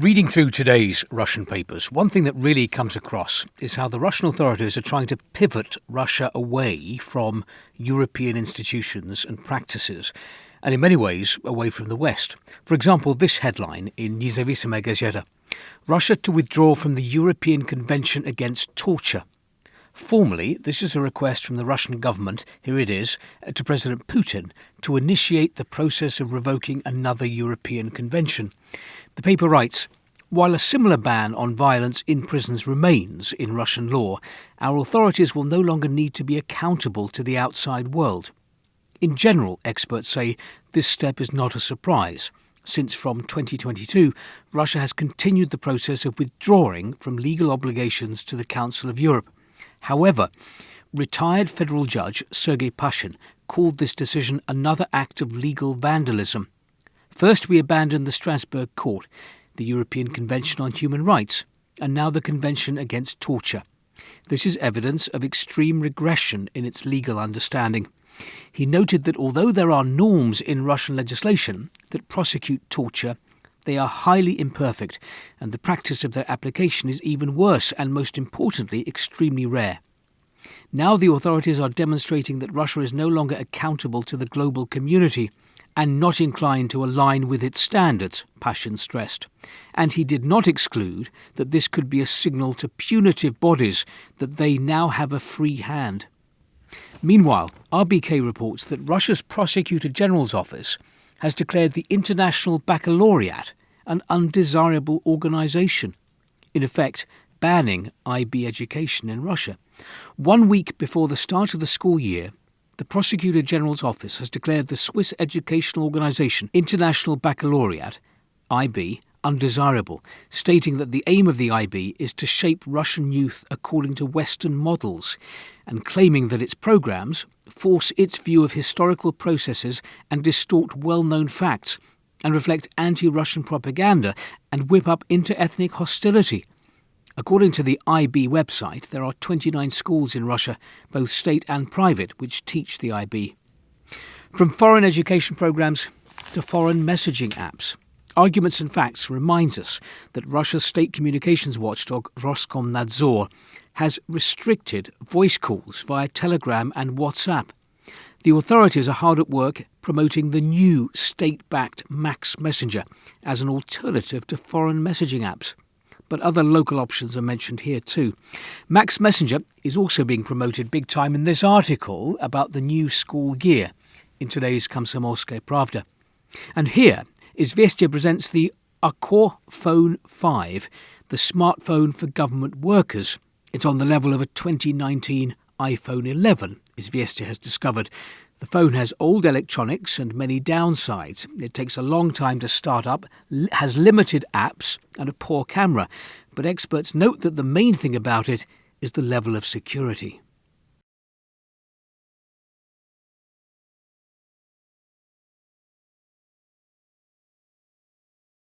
Reading through today's Russian papers, one thing that really comes across is how the Russian authorities are trying to pivot Russia away from European institutions and practices, and in many ways away from the West. For example, this headline in Nezavisima Gazeta: Russia to withdraw from the European Convention Against Torture. Formally, this is a request from the Russian government, here it is, to President Putin to initiate the process of revoking another European convention. The paper writes, while a similar ban on violence in prisons remains in Russian law, our authorities will no longer need to be accountable to the outside world. In general, experts say this step is not a surprise, since from 2022, Russia has continued the process of withdrawing from legal obligations to the Council of Europe. However, retired federal judge Sergei Pashin called this decision another act of legal vandalism. First, we abandoned the Strasbourg Court, the European Convention on Human Rights, and now the Convention Against Torture. This is evidence of extreme regression in its legal understanding. He noted that although there are norms in Russian legislation that prosecute torture, they are highly imperfect, and the practice of their application is even worse and, most importantly, extremely rare. Now the authorities are demonstrating that Russia is no longer accountable to the global community and not inclined to align with its standards, Pashin stressed. And he did not exclude that this could be a signal to punitive bodies that they now have a free hand. Meanwhile, RBK reports that Russia's Prosecutor General's office has declared the International Baccalaureate an undesirable organisation, in effect banning IB education in Russia. 1 week before the start of the school year, the Prosecutor General's office has declared the Swiss educational organisation International Baccalaureate, IB, undesirable, stating that the aim of the IB is to shape Russian youth according to Western models, and claiming that its programmes force its view of historical processes and distort well-known facts, and reflect anti-Russian propaganda and whip up inter-ethnic hostility. According to the IB website, there are 29 schools in Russia, both state and private, which teach the IB. From foreign education programmes to foreign messaging apps, Arguments and Facts reminds us that Russia's state communications watchdog Roskomnadzor has restricted voice calls via Telegram and WhatsApp. The authorities are hard at work promoting the new state-backed Max Messenger as an alternative to foreign messaging apps. But other local options are mentioned here too. Max Messenger is also being promoted big time in this article about the new school year in today's Komsomolskaya Pravda. And here, Izvestia presents the Accor Phone 5, the smartphone for government workers. It's on the level of a 2019 iPhone 11, Izvestia has discovered. The phone has old electronics and many downsides. It takes a long time to start up, has limited apps and a poor camera. But experts note that the main thing about it is the level of security.